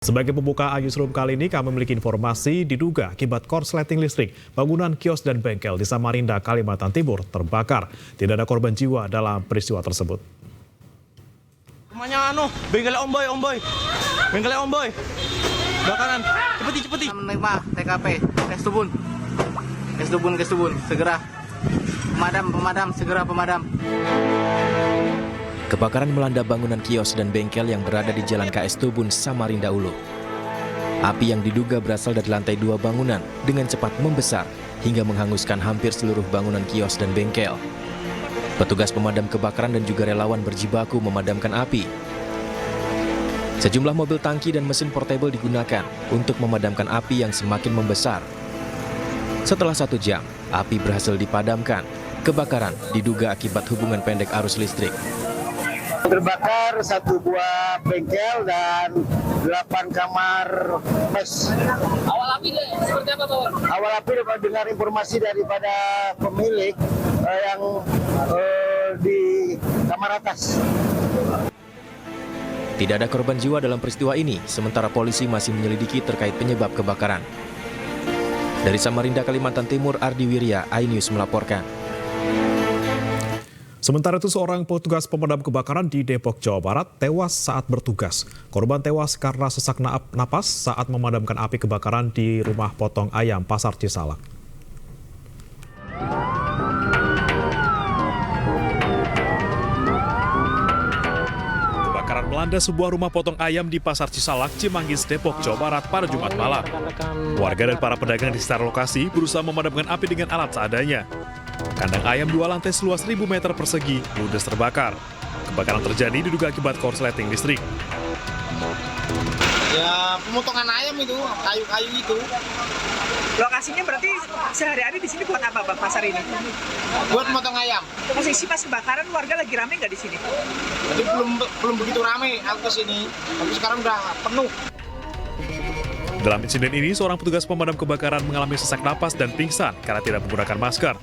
Sebagai pembukaan newsroom kali ini, kami memiliki informasi diduga akibat korsleting listrik, bangunan kios dan bengkel di Samarinda, Kalimantan Timur terbakar. Tidak ada korban jiwa dalam peristiwa tersebut. Rumahnya bengkel Om Boy. Bengkel Om Boy. Bakaran. Cepeti. Menerima TKP, tes tubun, segera. Pemadam, segera pemadam. Kebakaran melanda bangunan kios dan bengkel yang berada di Jalan KS Tubun, Samarinda Ulu. Api yang diduga berasal dari lantai 2 bangunan dengan cepat membesar hingga menghanguskan hampir seluruh bangunan kios dan bengkel. Petugas pemadam kebakaran dan juga relawan berjibaku memadamkan api. Sejumlah mobil tangki dan mesin portable digunakan untuk memadamkan api yang semakin membesar. Setelah 1 jam, api berhasil dipadamkan. Kebakaran diduga akibat hubungan pendek arus listrik. Terbakar 1 buah bengkel dan 8 kamar mes. Awal api seperti apa, Pak? Awal api dapat dengar informasi daripada pemilik yang di kamar atas. Tidak ada korban jiwa dalam peristiwa ini, sementara polisi masih menyelidiki terkait penyebab kebakaran. Dari Samarinda, Kalimantan Timur, Ardi Wirya, iNews melaporkan. Sementara itu, seorang petugas pemadam kebakaran di Depok, Jawa Barat tewas saat bertugas. Korban tewas karena sesak napas saat memadamkan api kebakaran di rumah potong ayam Pasar Cisalak. Kebakaran melanda sebuah rumah potong ayam di Pasar Cisalak, Cimanggis, Depok, Jawa Barat pada Jumat malam. Warga dan para pedagang di sekitar lokasi berusaha memadamkan api dengan alat seadanya. Kandang ayam 2 lantai seluas 1.000 meter persegi ludes terbakar. Kebakaran terjadi diduga akibat korsleting listrik. Ya, pemotongan ayam itu, kayu-kayu itu. Lokasinya berarti sehari-hari di sini buat apa, Bang, pasar ini? Buat memotong ayam. Posisi pas kebakaran warga lagi rame nggak di sini? Jadi belum begitu rame aku ke sini. Tapi sekarang udah penuh. Dalam insiden ini, seorang petugas pemadam kebakaran mengalami sesak napas dan pingsan karena tidak menggunakan masker.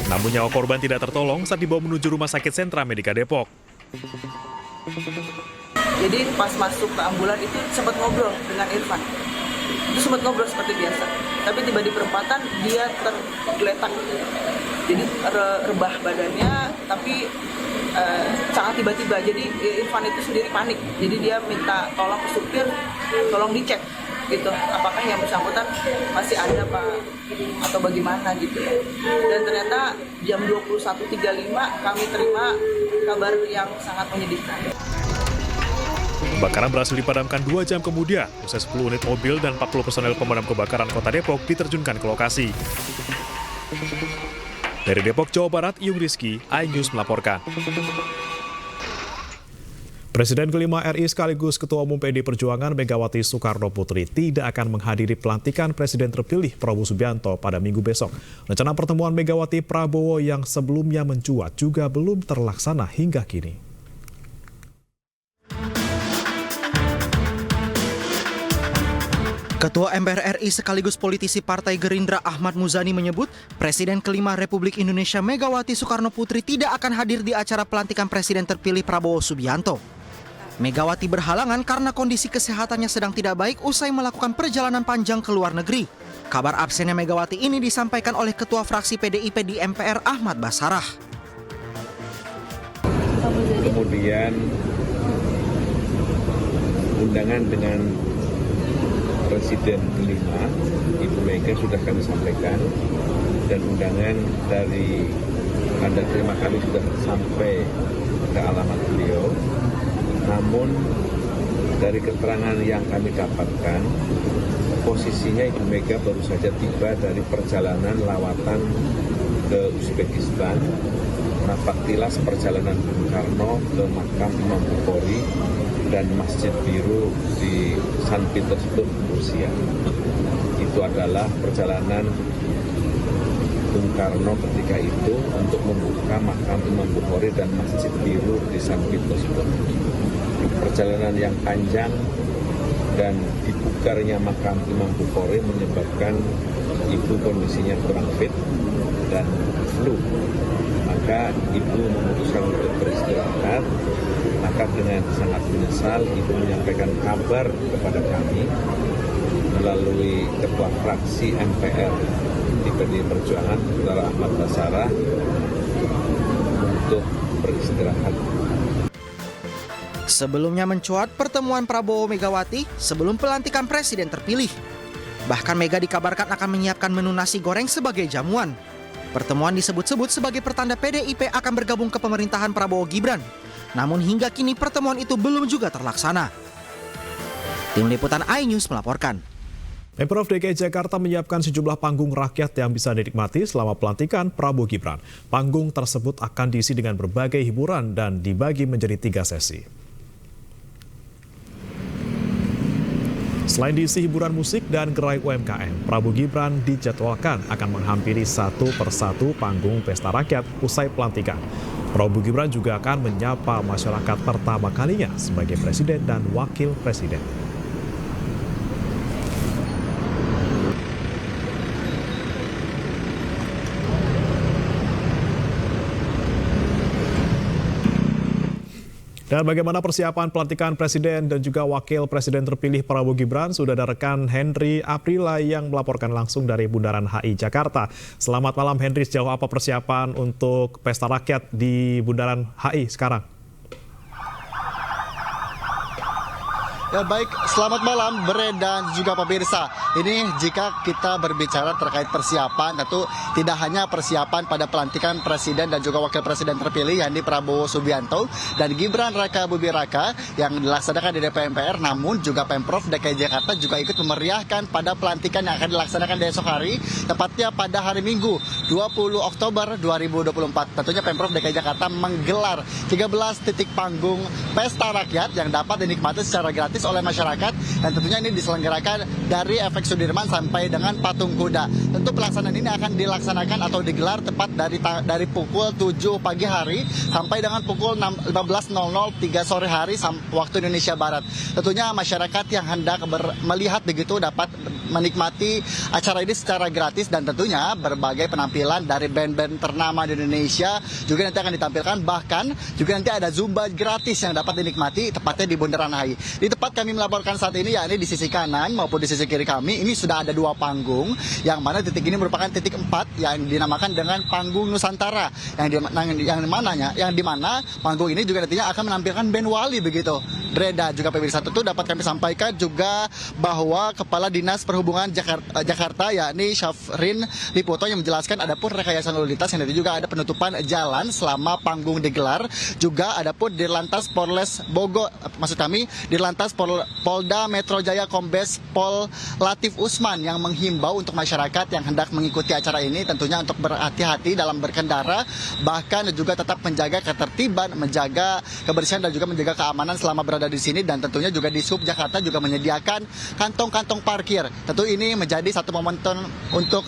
Namun nyawa korban tidak tertolong saat dibawa menuju Rumah Sakit Sentra Medika Depok. Jadi pas masuk ke ambulan itu sempat ngobrol dengan Irfan. Itu sempat ngobrol seperti biasa. Tapi tiba di perempatan dia tergeletak. Jadi rebah badannya, tapi sangat tiba-tiba. Jadi Irfan itu sendiri panik. Jadi dia minta tolong ke supir, tolong dicek gitu. Apakah yang bersangkutan masih ada Pak atau bagaimana gitu ya. Dan ternyata jam 21.35 kami terima kabar yang sangat menyedihkan. Kebakaran berhasil dipadamkan 2 jam kemudian. Usai 10 unit mobil dan 40 personel pemadam kebakaran Kota Depok diterjunkan ke lokasi. Dari Depok, Jawa Barat, Yung Rizky, iNews melaporkan. Presiden kelima RI sekaligus Ketua Umum PD Perjuangan Megawati Soekarno Putri tidak akan menghadiri pelantikan Presiden terpilih Prabowo Subianto pada Minggu besok. Rencana pertemuan Megawati Prabowo yang sebelumnya mencuat juga belum terlaksana hingga kini. Ketua MPR RI sekaligus politisi Partai Gerindra Ahmad Muzani menyebut Presiden kelima Republik Indonesia Megawati Soekarno Putri tidak akan hadir di acara pelantikan Presiden terpilih Prabowo Subianto. Megawati berhalangan karena kondisi kesehatannya sedang tidak baik usai melakukan perjalanan panjang ke luar negeri. Kabar absennya Megawati ini disampaikan oleh Ketua Fraksi PDIP di MPR Ahmad Basarah. Kemudian undangan dengan Presiden kelima, Ibu Mega sudah kami sampaikan, dan undangan dari tanda terima kami sudah sampai ke alamat beliau. Namun dari keterangan yang kami dapatkan, posisinya Ibu Mega baru saja tiba dari perjalanan lawatan ke Uzbekistan, menapak tilas perjalanan Bung Karno ke makam Imam Bukhari dan Masjid Biru di St. Petersburg, Rusia. Itu adalah perjalanan Bung Karno ketika itu untuk membuka makam Imam Bukhari dan Masjid Biru di St. Petersburg. Perjalanan yang panjang dan dibukarnya makam Imam Bukhari menyebabkan ibu kondisinya kurang fit dan flu. Maka ibu memutuskan untuk beristirahat. masyarakat dengan sangat menyesal itu menyampaikan kabar kepada kami melalui Ketua Fraksi MPR di PDI Perjuangan, Saudara Ahmad Basarah, untuk beristirahat. Sebelumnya mencuat pertemuan Prabowo Megawati sebelum pelantikan presiden terpilih. Bahkan Mega dikabarkan akan menyiapkan menu nasi goreng sebagai jamuan. Pertemuan disebut-sebut sebagai pertanda PDIP akan bergabung ke pemerintahan Prabowo Gibran. Namun hingga kini pertemuan itu belum juga terlaksana. Tim Liputan iNews melaporkan. Pemprov DKI Jakarta menyiapkan sejumlah panggung rakyat yang bisa dinikmati selama pelantikan Prabowo Gibran. Panggung tersebut akan diisi dengan berbagai hiburan dan dibagi menjadi 3 sesi. Selain diisi hiburan musik dan gerai UMKM, Prabowo Gibran dijadwalkan akan menghampiri satu persatu panggung pesta rakyat usai pelantikan. Prabowo Gibran juga akan menyapa masyarakat pertama kalinya sebagai presiden dan wakil presiden. Dan bagaimana persiapan pelantikan presiden dan juga wakil presiden terpilih Prabowo Gibran? Sudah ada rekan Henry Aprila yang melaporkan langsung dari Bundaran HI Jakarta. Selamat malam Henry, sejauh apa persiapan untuk pesta rakyat di Bundaran HI sekarang? Ya baik, selamat malam Bre dan juga pemirsa. Ini jika kita berbicara terkait persiapan, tentu tidak hanya persiapan pada pelantikan presiden dan juga wakil presiden terpilih yakni Prabowo Subianto dan Gibran Raka Buming Raka yang dilaksanakan di DPR MPR, namun juga Pemprov DKI Jakarta juga ikut memeriahkan pada pelantikan yang akan dilaksanakan di esok hari, tepatnya pada hari Minggu 20 Oktober 2024. Tentunya Pemprov DKI Jakarta menggelar 13 titik panggung pesta rakyat yang dapat dinikmati secara gratis oleh masyarakat, dan tentunya ini diselenggarakan dari Efek Sudirman sampai dengan Patung Kuda. Tentu pelaksanaan ini akan dilaksanakan atau digelar tepat dari pukul 7 pagi hari sampai dengan pukul 15.00 3 sore hari waktu Indonesia Barat. Tentunya masyarakat yang hendak melihat begitu dapat menikmati acara ini secara gratis, dan tentunya berbagai penampilan dari band-band ternama di Indonesia juga nanti akan ditampilkan, bahkan juga nanti ada Zumba gratis yang dapat dinikmati tepatnya di Bundaran HI. Di tempat kami melaporkan saat ini, yakni di sisi kanan maupun di sisi kiri kami, ini sudah ada 2 panggung, yang mana titik ini merupakan titik 4 yang dinamakan dengan Panggung Nusantara, yang dimana panggung ini juga nantinya akan menampilkan band Wali begitu. Dreda juga pemirsa, tentu dapat kami sampaikan juga bahwa Kepala Dinas Perhubungan Jakarta yakni Syafrin Liputo yang menjelaskan adapun rekayasa lalu lintas yang nanti juga ada penutupan jalan selama panggung digelar, juga adapun Dirlantas Polres Bogor, maksud kami Dirlantas Polda Metro Jaya Kombes Pol Latif Usman yang menghimbau untuk masyarakat yang hendak mengikuti acara ini tentunya untuk berhati-hati dalam berkendara, bahkan juga tetap menjaga ketertiban, menjaga kebersihan dan juga menjaga keamanan selama berada di sini. Dan tentunya juga di Sub Jakarta juga menyediakan kantong-kantong parkir. Tentu ini menjadi satu momentum untuk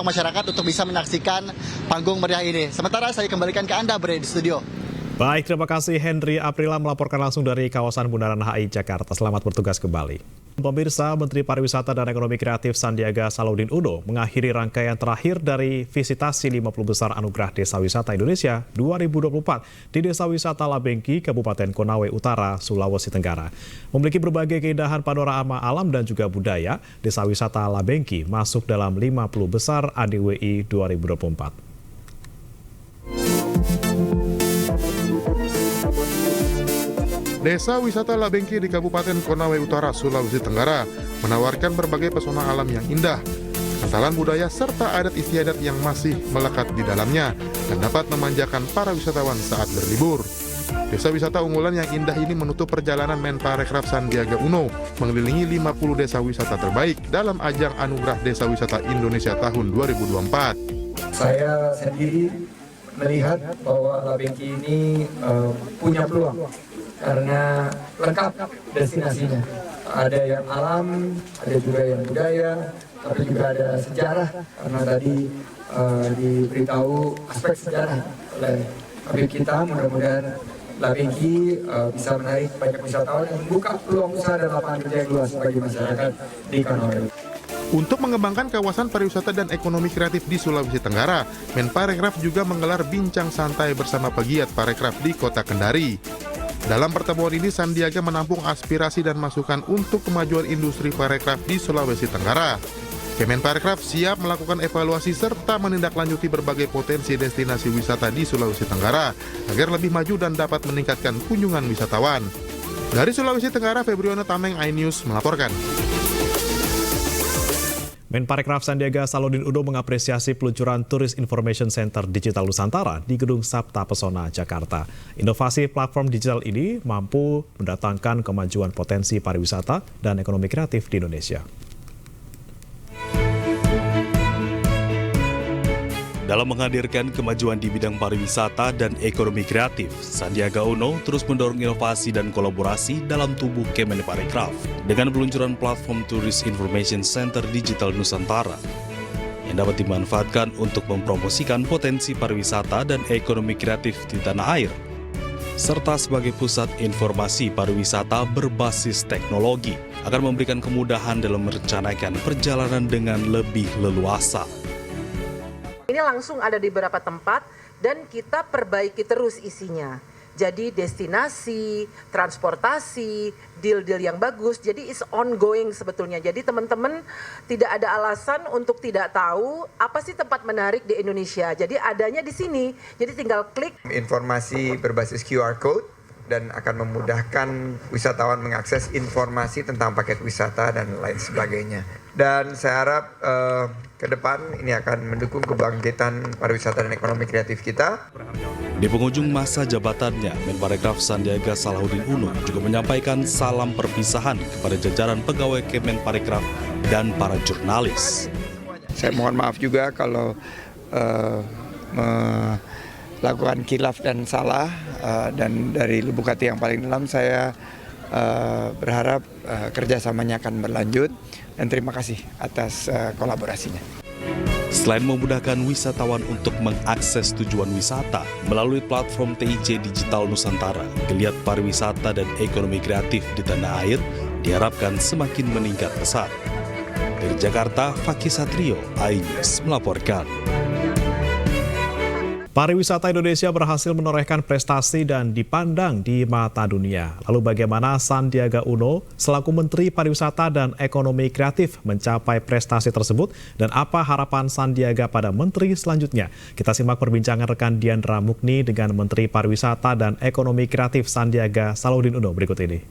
masyarakat untuk bisa menyaksikan panggung meriah ini. Sementara saya kembalikan ke Anda Bre di studio. Baik, terima kasih Henry Aprila melaporkan langsung dari kawasan Bundaran HI Jakarta. Selamat bertugas kembali. Pemirsa, Menteri Pariwisata dan Ekonomi Kreatif Sandiaga Salahuddin Uno mengakhiri rangkaian terakhir dari visitasi 50 besar Anugerah Desa Wisata Indonesia 2024 di Desa Wisata Labengki, Kabupaten Konawe Utara, Sulawesi Tenggara. Memiliki berbagai keindahan panorama alam dan juga budaya, Desa Wisata Labengki masuk dalam 50 besar ADWI 2024. Desa Wisata Labengki di Kabupaten Konawe Utara, Sulawesi Tenggara menawarkan berbagai pesona alam yang indah, kentalan budaya serta adat istiadat yang masih melekat di dalamnya dan dapat memanjakan para wisatawan saat berlibur. Desa wisata unggulan yang indah ini menutup perjalanan Menparekraf Sandiaga Uno mengelilingi 50 desa wisata terbaik dalam ajang Anugerah Desa Wisata Indonesia tahun 2024. Saya sendiri melihat bahwa Labengki ini punya peluang karena lengkap destinasinya. Ada yang alam, ada juga yang budaya, tapi juga ada sejarah, karena tadi diberitahu aspek sejarah oleh Habib kita. Mudah-mudahan Labengki bisa menarik banyak wisatawan dan membuka peluang usaha dan lapangan kerja yang luas bagi masyarakat di Konawe. Untuk mengembangkan kawasan pariwisata dan ekonomi kreatif di Sulawesi Tenggara, Menparekraf juga menggelar bincang santai bersama pegiat parekraf di Kota Kendari. Dalam pertemuan ini, Sandiaga menampung aspirasi dan masukan untuk kemajuan industri parekraf di Sulawesi Tenggara. Kemenparekraf siap melakukan evaluasi serta menindaklanjuti berbagai potensi destinasi wisata di Sulawesi Tenggara agar lebih maju dan dapat meningkatkan kunjungan wisatawan. Dari Sulawesi Tenggara, Febriana Tameng, iNews melaporkan. Menparekraf Sandiaga Salahuddin Uno mengapresiasi peluncuran Tourist Information Center Digital Nusantara di Gedung Sabta Pesona, Jakarta. Inovasi platform digital ini mampu mendatangkan kemajuan potensi pariwisata dan ekonomi kreatif di Indonesia. Dalam menghadirkan kemajuan di bidang pariwisata dan ekonomi kreatif, Sandiaga Uno terus mendorong inovasi dan kolaborasi dalam tubuh Kemenparekraf dengan peluncuran platform Tourist Information Center Digital Nusantara yang dapat dimanfaatkan untuk mempromosikan potensi pariwisata dan ekonomi kreatif di tanah air, serta sebagai pusat informasi pariwisata berbasis teknologi akan memberikan kemudahan dalam merencanakan perjalanan dengan lebih leluasa. Ini langsung ada di beberapa tempat dan kita perbaiki terus isinya. Jadi destinasi, transportasi, deal-deal yang bagus. Jadi it's ongoing sebetulnya. Jadi teman-teman tidak ada alasan untuk tidak tahu apa sih tempat menarik di Indonesia. Jadi adanya di sini. Jadi tinggal klik. Informasi berbasis QR Code dan akan memudahkan wisatawan mengakses informasi tentang paket wisata dan lain sebagainya. Dan saya harap ke depan ini akan mendukung kebangkitan pariwisata dan ekonomi kreatif kita. Di penghujung masa jabatannya, Menparekraf Sandiaga Salahuddin Uno juga menyampaikan salam perpisahan kepada jajaran pegawai Kemenparekraf dan para jurnalis. Saya mohon maaf juga kalau melakukan khilaf dan salah, dan dari lubuk hati yang paling dalam saya berharap kerjasamanya akan berlanjut dan terima kasih atas kolaborasinya. Selain memudahkan wisatawan untuk mengakses tujuan wisata melalui platform TIC Digital Nusantara, geliat pariwisata dan ekonomi kreatif di tanah air diharapkan semakin meningkat pesat. Dari Jakarta, Fakih Satrio, iNews melaporkan. Pariwisata Indonesia berhasil menorehkan prestasi dan dipandang di mata dunia. Lalu bagaimana Sandiaga Uno selaku Menteri Pariwisata dan Ekonomi Kreatif mencapai prestasi tersebut dan apa harapan Sandiaga pada menteri selanjutnya? Kita simak perbincangan rekan Diandra Mukni dengan Menteri Pariwisata dan Ekonomi Kreatif Sandiaga Salahuddin Uno berikut ini.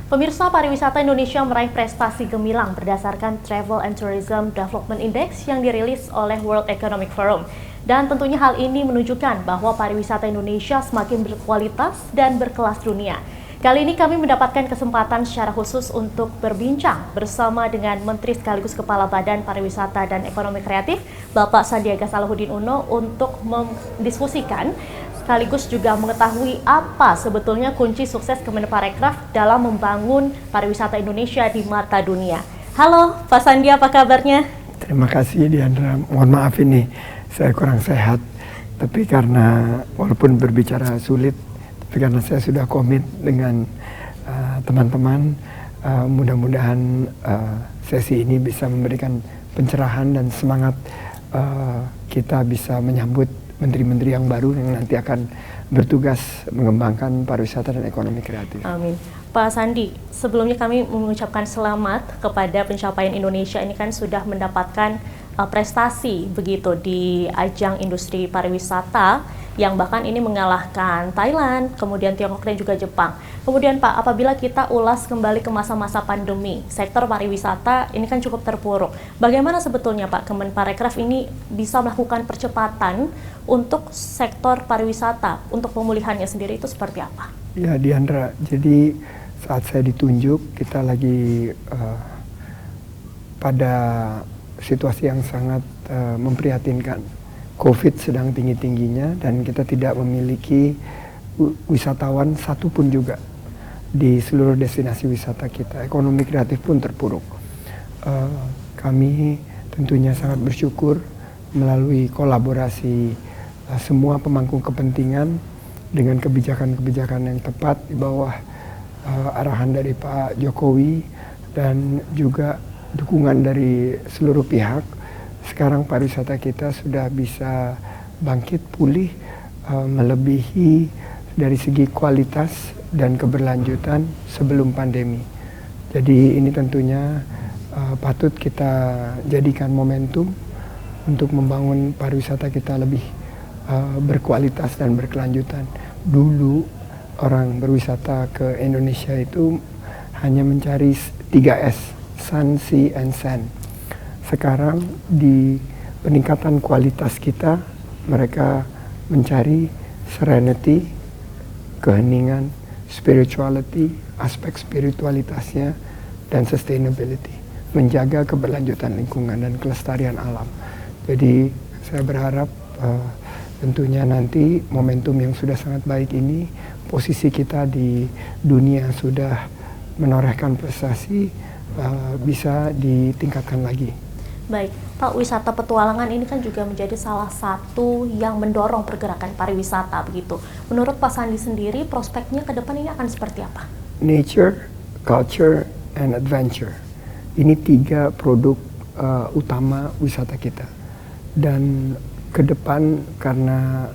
Pemirsa, pariwisata Indonesia meraih prestasi gemilang berdasarkan Travel and Tourism Development Index yang dirilis oleh World Economic Forum. Dan tentunya hal ini menunjukkan bahwa pariwisata Indonesia semakin berkualitas dan berkelas dunia. Kali ini kami mendapatkan kesempatan secara khusus untuk berbincang bersama dengan Menteri sekaligus Kepala Badan Pariwisata dan Ekonomi Kreatif, Bapak Sandiaga Salahuddin Uno, untuk mendiskusikan sekaligus juga mengetahui apa sebetulnya kunci sukses Kemenparekraf dalam membangun pariwisata Indonesia di mata dunia. Halo Pak Sandi, apa kabarnya? Terima kasih Diandra, mohon maaf ini saya kurang sehat, tapi karena walaupun berbicara sulit, tapi karena saya sudah komit dengan teman-teman, mudah-mudahan sesi ini bisa memberikan pencerahan dan semangat kita bisa menyambut menteri-menteri yang baru yang nanti akan bertugas mengembangkan pariwisata dan ekonomi kreatif. Amin. Pak Sandi, sebelumnya kami mengucapkan selamat kepada pencapaian Indonesia ini kan sudah mendapatkan prestasi begitu di ajang industri pariwisata yang bahkan ini mengalahkan Thailand, kemudian Tiongkok dan juga Jepang. Kemudian Pak, apabila kita ulas kembali ke masa-masa pandemi, sektor pariwisata ini kan cukup terpuruk. Bagaimana sebetulnya Pak Kemenparekraf ini bisa melakukan percepatan untuk sektor pariwisata, untuk pemulihannya sendiri itu seperti apa? Ya Diandra, jadi saat saya ditunjuk kita lagi pada situasi yang sangat memprihatinkan. COVID sedang tinggi-tingginya dan kita tidak memiliki wisatawan satupun juga di seluruh destinasi wisata kita. Ekonomi kreatif pun terpuruk. Kami tentunya sangat bersyukur melalui kolaborasi semua pemangku kepentingan dengan kebijakan-kebijakan yang tepat di bawah arahan dari Pak Jokowi dan juga dukungan dari seluruh pihak. Sekarang pariwisata kita sudah bisa bangkit pulih melebihi dari segi kualitas dan keberlanjutan sebelum pandemi. Jadi ini tentunya patut kita jadikan momentum untuk membangun pariwisata kita lebih berkualitas dan berkelanjutan. Dulu orang berwisata ke Indonesia itu hanya mencari 3S, sun, sea, and sand. Sekarang di peningkatan kualitas kita, mereka mencari serenity, keheningan, spirituality, aspek spiritualitasnya, dan sustainability. Menjaga keberlanjutan lingkungan dan kelestarian alam. Jadi saya berharap tentunya nanti momentum yang sudah sangat baik ini, posisi kita di dunia sudah menorehkan prestasi, bisa ditingkatkan lagi. Baik, Pak, wisata petualangan ini kan juga menjadi salah satu yang mendorong pergerakan pariwisata begitu. Menurut Pak Sandi sendiri, prospeknya ke depan ini akan seperti apa? Nature, culture, and adventure. Ini 3 produk utama wisata kita. Dan ke depan karena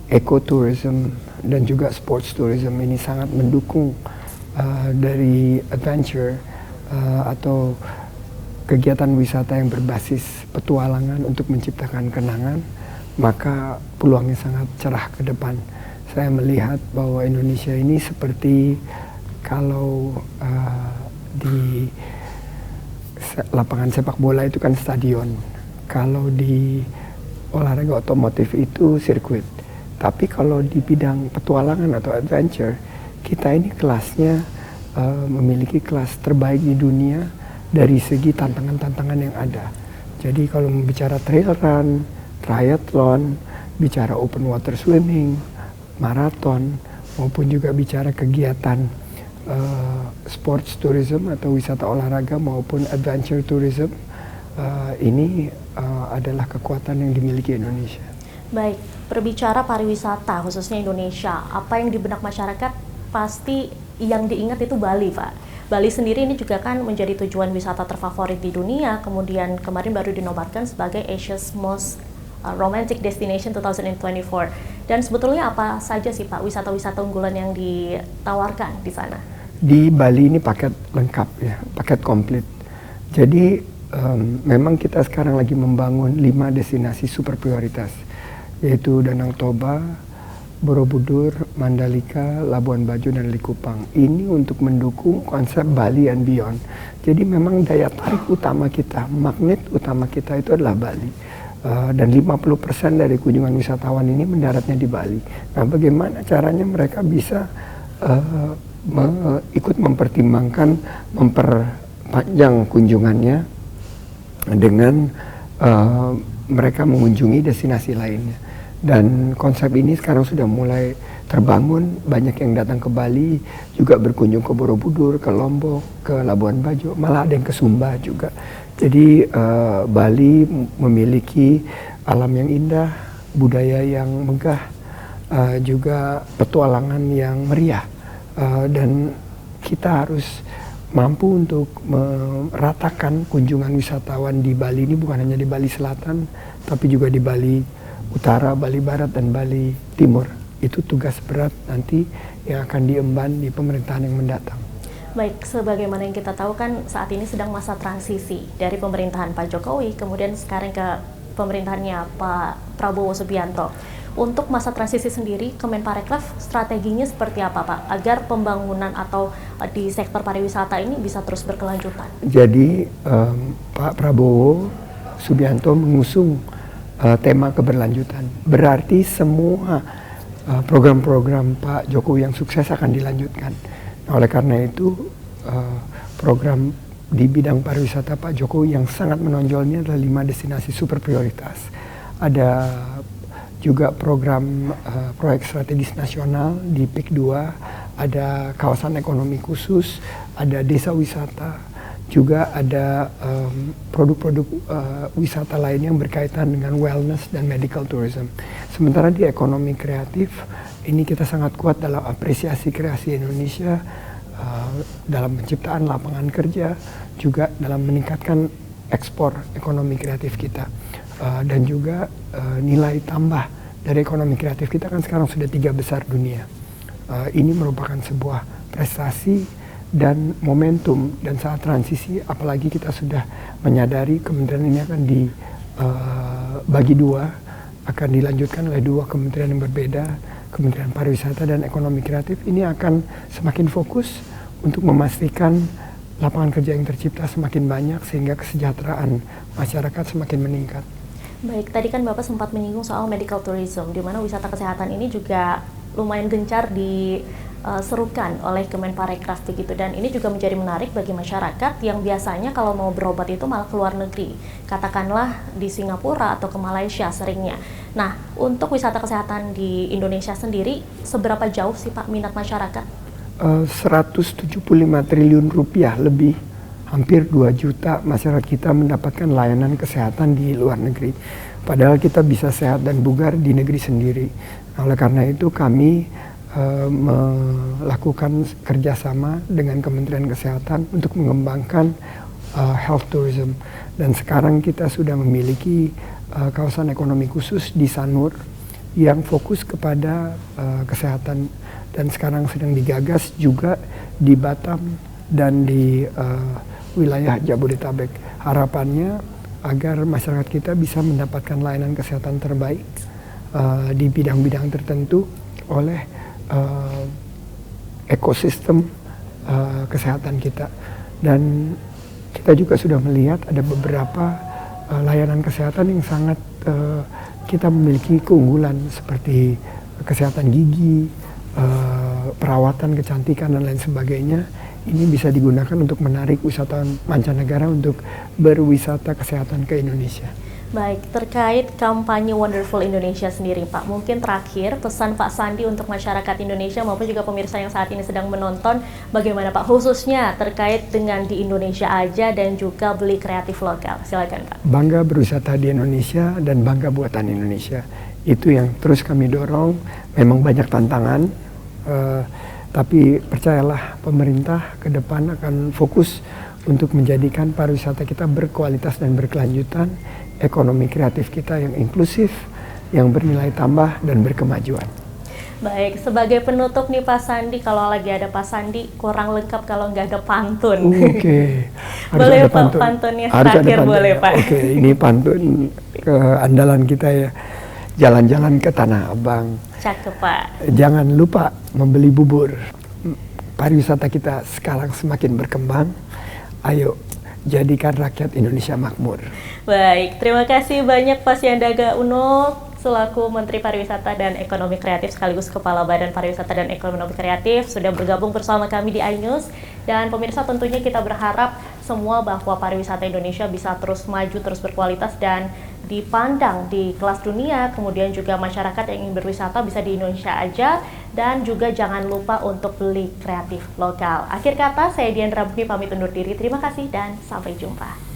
ecotourism dan juga sports tourism ini sangat mendukung dari adventure atau kegiatan wisata yang berbasis petualangan untuk menciptakan kenangan, maka peluangnya sangat cerah ke depan. Saya melihat bahwa Indonesia ini seperti kalau di lapangan sepak bola itu kan stadion, kalau di olahraga otomotif itu sirkuit. Tapi kalau di bidang petualangan atau adventure, kita ini kelasnya memiliki kelas terbaik di dunia dari segi tantangan-tantangan yang ada. Jadi kalau bicara trail run, triathlon, bicara open water swimming, maraton, maupun juga bicara kegiatan sports tourism atau wisata olahraga maupun adventure tourism, ini adalah kekuatan yang dimiliki Indonesia. Baik, berbicara pariwisata khususnya Indonesia, apa yang di benak masyarakat pasti yang diingat itu Bali, Pak. Bali sendiri ini juga kan menjadi tujuan wisata terfavorit di dunia, kemudian kemarin baru dinobatkan sebagai Asia's Most Romantic Destination 2024. Dan sebetulnya apa saja sih Pak wisata-wisata unggulan yang ditawarkan di sana? Di Bali ini paket lengkap ya, paket komplit. Jadi memang kita sekarang lagi membangun 5 destinasi super prioritas, yaitu Danau Toba, Borobudur, Mandalika, Labuan Bajo, dan Likupang. Ini untuk mendukung konsep Bali and Beyond. Jadi memang daya tarik utama kita, magnet utama kita itu adalah Bali. Dan 50% dari kunjungan wisatawan ini mendaratnya di Bali. Nah, bagaimana caranya mereka bisa ikut mempertimbangkan memperpanjang kunjungannya dengan mereka mengunjungi destinasi lainnya. Dan konsep ini sekarang sudah mulai terbangun, banyak yang datang ke Bali, juga berkunjung ke Borobudur, ke Lombok, ke Labuan Bajo, malah ada yang ke Sumba juga. Jadi Bali memiliki alam yang indah, budaya yang megah, juga petualangan yang meriah. Dan kita harus mampu untuk meratakan kunjungan wisatawan di Bali ini, bukan hanya di Bali Selatan, tapi juga di Bali Utara, Bali Barat, dan Bali Timur. Itu tugas berat nanti yang akan diemban di pemerintahan yang mendatang. Baik, sebagaimana yang kita tahu kan saat ini sedang masa transisi dari pemerintahan Pak Jokowi, kemudian sekarang ke pemerintahannya Pak Prabowo Subianto. Untuk masa transisi sendiri, Kemenparekraf strateginya seperti apa Pak, agar pembangunan atau di sektor pariwisata ini bisa terus berkelanjutan? Jadi Pak Prabowo Subianto mengusung tema keberlanjutan. Berarti semua program-program Pak Jokowi yang sukses akan dilanjutkan. Nah, oleh karena itu program di bidang pariwisata Pak Jokowi yang sangat menonjolnya adalah 5 destinasi super prioritas. Ada juga program proyek strategis nasional di PIK 2, ada kawasan ekonomi khusus, ada desa wisata, juga ada produk-produk wisata lain yang berkaitan dengan wellness dan medical tourism. Sementara di ekonomi kreatif, ini kita sangat kuat dalam apresiasi kreasi Indonesia, dalam penciptaan lapangan kerja, juga dalam meningkatkan ekspor ekonomi kreatif kita. Dan juga nilai tambah dari ekonomi kreatif kita kan sekarang sudah 3 besar dunia. ini merupakan sebuah prestasi dan momentum, dan saat transisi apalagi kita sudah menyadari kementerian ini akan dibagi dua, akan dilanjutkan oleh dua kementerian yang berbeda, Kementerian Pariwisata dan Ekonomi Kreatif. Ini akan semakin fokus untuk memastikan lapangan kerja yang tercipta semakin banyak sehingga kesejahteraan masyarakat semakin meningkat. Baik, tadi kan Bapak sempat menyinggung soal medical tourism, di mana wisata kesehatan ini juga lumayan gencar diserukan oleh Kemenparekraf begitu, dan ini juga menjadi menarik bagi masyarakat yang biasanya kalau mau berobat itu malah ke luar negeri, katakanlah di Singapura atau ke Malaysia seringnya. Nah, untuk wisata kesehatan di Indonesia sendiri, seberapa jauh sih Pak minat masyarakat? 175 triliun rupiah lebih, hampir 2 juta masyarakat kita mendapatkan layanan kesehatan di luar negeri. Padahal kita bisa sehat dan bugar di negeri sendiri. Oleh karena itu kami melakukan kerjasama dengan Kementerian Kesehatan untuk mengembangkan health tourism. Dan sekarang kita sudah memiliki kawasan ekonomi khusus di Sanur yang fokus kepada kesehatan, dan sekarang sedang digagas juga di Batam dan di wilayah Jabodetabek. Harapannya agar masyarakat kita bisa mendapatkan layanan kesehatan terbaik di bidang-bidang tertentu oleh ekosistem kesehatan kita. Dan kita juga sudah melihat ada beberapa layanan kesehatan yang sangat kita memiliki keunggulan, seperti kesehatan gigi, perawatan kecantikan dan lain sebagainya. Ini bisa digunakan untuk menarik wisatawan mancanegara untuk berwisata kesehatan ke Indonesia. Baik, terkait kampanye Wonderful Indonesia sendiri Pak, mungkin terakhir pesan Pak Sandi untuk masyarakat Indonesia maupun juga pemirsa yang saat ini sedang menonton, bagaimana Pak, khususnya terkait dengan di Indonesia aja dan juga beli kreatif lokal. Silakan Pak. Bangga berwisata di Indonesia dan bangga buatan Indonesia. Itu yang terus kami dorong. Memang banyak tantangan, tapi percayalah pemerintah ke depan akan fokus untuk menjadikan pariwisata kita berkualitas dan berkelanjutan, ekonomi kreatif kita yang inklusif, yang bernilai tambah dan berkemajuan. Baik, sebagai penutup nih Pak Sandi, kalau lagi ada Pak Sandi kurang lengkap kalau nggak ada pantun. Oke, boleh Pak pantunnya terakhir boleh Pak. Oke, ini pantun keandalan kita ya. Jalan-jalan ke Tanah Abang. Cakep Pak. Jangan lupa membeli bubur. Pariwisata kita sekarang semakin berkembang. Ayo, jadikan rakyat Indonesia makmur. Baik, terima kasih banyak Pak Sandiaga Uno selaku Menteri Pariwisata dan Ekonomi Kreatif sekaligus Kepala Badan Pariwisata dan Ekonomi Kreatif sudah bergabung bersama kami di iNews. Dan pemirsa, tentunya kita berharap semua bahwa pariwisata Indonesia bisa terus maju, terus berkualitas dan dipandang di kelas dunia. Kemudian juga masyarakat yang ingin berwisata bisa di Indonesia aja, dan juga jangan lupa untuk beli kreatif lokal. Akhir kata, saya Diandra Bukti pamit undur diri. Terima kasih dan sampai jumpa.